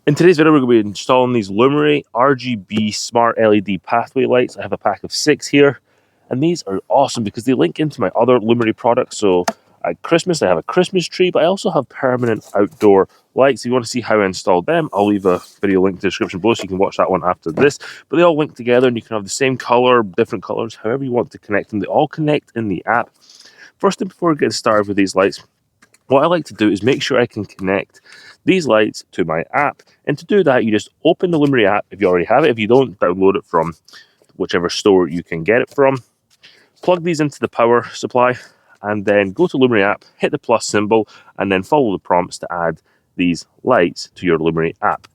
In today's video, we're going to be installing these Lumary RGB smart LED pathway lights. I have a pack of 6 here, and these are awesome because they link into my other Lumary products. So at Christmas, I have a Christmas tree, but I also have permanent outdoor lights. If you want to see how I installed them, I'll leave a video link in the description below so you can watch that one after this. But they all link together and you can have the same color, different colors, however you want to connect them. They all connect in the app. First thing before we get started with these lights, what I like to do is make sure I can connect these lights to my app. And to do that, you just open the Lumary app if you already have it. If you don't, download it from whichever store you can get it from. Plug these into the power supply and then go to Lumary app, hit the plus symbol, and then follow the prompts to add these lights to your Lumary app.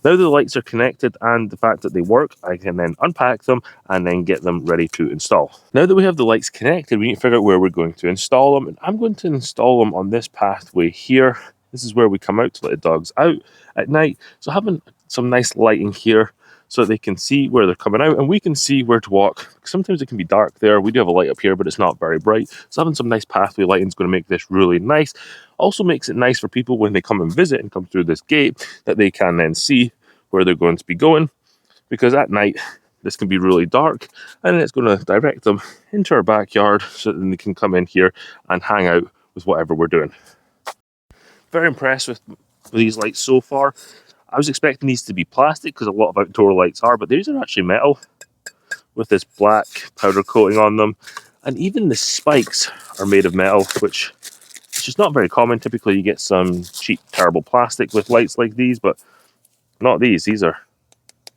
Now the lights are connected and the fact that they work, I can then unpack them and then get them ready to install. Now that we have the lights connected, we need to figure out where we're going to install them. And I'm going to install them on this pathway here. This is where we come out to let the dogs out at night. So having some nice lighting here so they can see where they're coming out and we can see where to walk. Sometimes it can be dark there. We do have a light up here, but it's not very bright. So having some nice pathway lighting is going to make this really nice. Also makes it nice for people when they come and visit and come through this gate that they can then see where they're going to be going. Because at night, this can be really dark and it's going to direct them into our backyard so that they can come in here and hang out with whatever we're doing. Very impressed with these lights so far. I was expecting these to be plastic because a lot of outdoor lights are, but these are actually metal with this black powder coating on them. And even the spikes are made of metal, which is just not very common. Typically you get some cheap, terrible plastic with lights like these, but not these. These are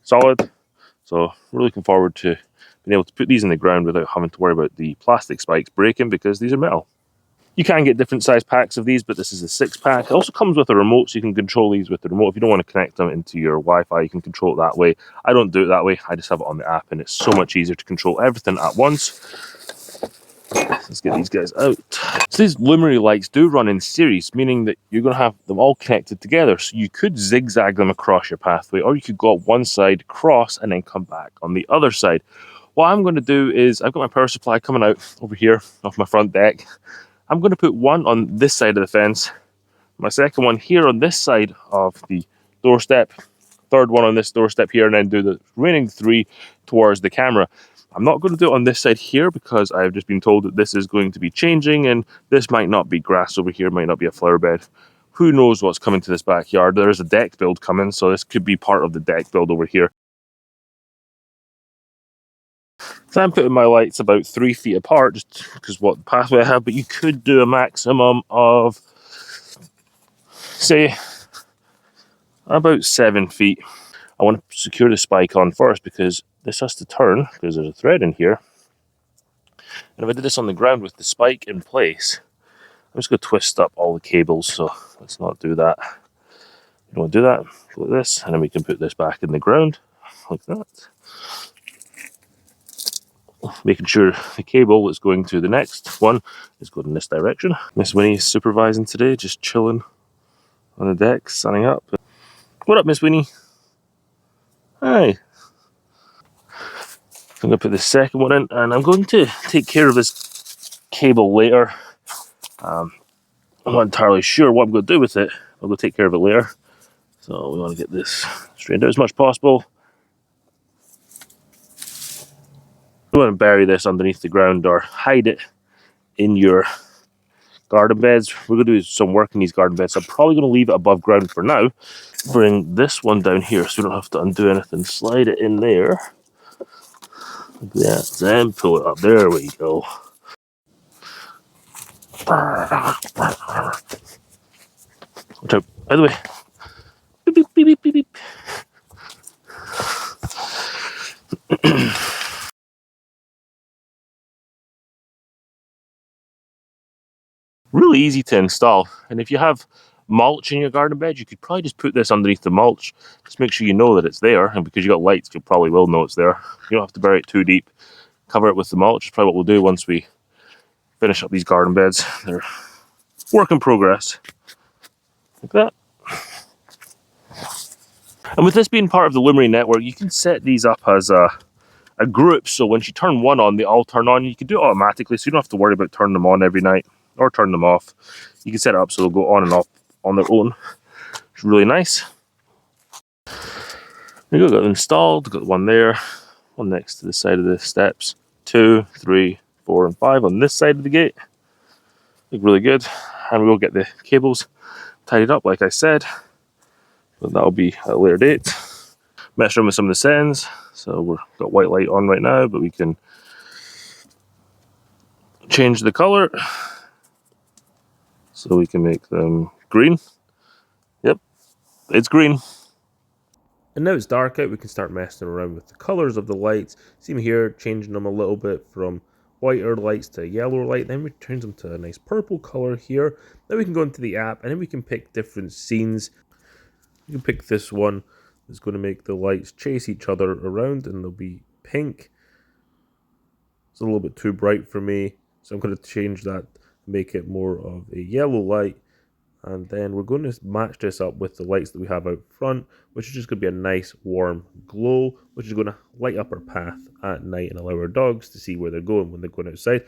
solid. So we're looking forward to being able to put these in the ground without having to worry about the plastic spikes breaking because these are metal. You can get different size packs of these, but this is a 6-pack. It also comes with a remote, so you can control these with the remote. If you don't want to connect them into your Wi-Fi, you can control it that way. I don't do it that way. I just have it on the app, and it's so much easier to control everything at once. Let's get these guys out. So these Lumary lights do run in series, meaning that you're going to have them all connected together. So you could zigzag them across your pathway, or you could go up one side, cross, and then come back on the other side. What I'm going to do is, I've got my power supply coming out over here off my front deck. I'm going to put one on this side of the fence, my second one here on this side of the doorstep, third one on this doorstep here, and then do the remaining 3 towards the camera. I'm not going to do it on this side here because I've just been told that this is going to be changing and this might not be grass over here, might not be a flower bed. Who knows what's coming to this backyard. There is a deck build coming, so this could be part of the deck build over here. So I'm putting my lights about 3 feet apart just because what the pathway I have, but you could do a maximum of, say, about 7 feet. I want to secure the spike on first because this has to turn because there's a thread in here. And if I did this on the ground with the spike in place, I'm just going to twist up all the cables, so let's not do that. You don't want to do that, go like this, and then we can put this back in the ground, like that. Making sure the cable that's going to the next one is going in this direction. Miss Winnie's supervising today, just chilling on the deck, sunning up. What up, Miss Winnie? Hi. I'm going to put the second one in, and I'm going to take care of this cable later. I'm not entirely sure what I'm going to do with it. I'll go take care of it later. So we want to get this straightened out as much as possible. You want to bury this underneath the ground or hide it in your garden beds. We're going to do some work in these garden beds. I'm probably going to leave it above ground for now. Bring this one down here so we don't have to undo anything. Slide it in there. Like that. Then pull it up. There we go. Watch out. By the way. Beep, beep, beep, beep, beep. Really easy to install, and if you have mulch in your garden bed, you could probably just put this underneath the mulch. Just make sure you know that it's there, and because you got lights, you probably will know it's there. You don't have to bury it too deep. Cover it with the mulch. It's probably what we'll do once we finish up these garden beds. They're work in progress, like that. And with this being part of the Lumary network, you can set these up as a group, so once you turn one on, they all turn on. You can do it automatically, so you don't have to worry about turning them on every night or turn them off. You can set it up so they'll go on and off on their own. It's really nice. We got it installed, got one there, one next to the side of the steps, 2, 3, 4, and 5 on this side of the gate. Look really good. And we'll get the cables tidied up, like I said, but that'll be at a later date. Messed around with some of the settings, so we've got white light on right now, but we can change the color so we can make them green. Yep, it's green. And now it's dark out, we can start messing around with the colors of the lights. See me here, changing them a little bit from whiter lights to yellow light, then we change them to a nice purple color here. Then we can go into the app and then we can pick different scenes. You can pick this one that's going to make the lights chase each other around and they'll be pink. It's a little bit too bright for me, so I'm going to change that, make it more of a yellow light. And then we're going to match this up with the lights that we have out front, which is just going to be a nice warm glow, which is going to light up our path at night and allow our dogs to see where they're going when they're going outside.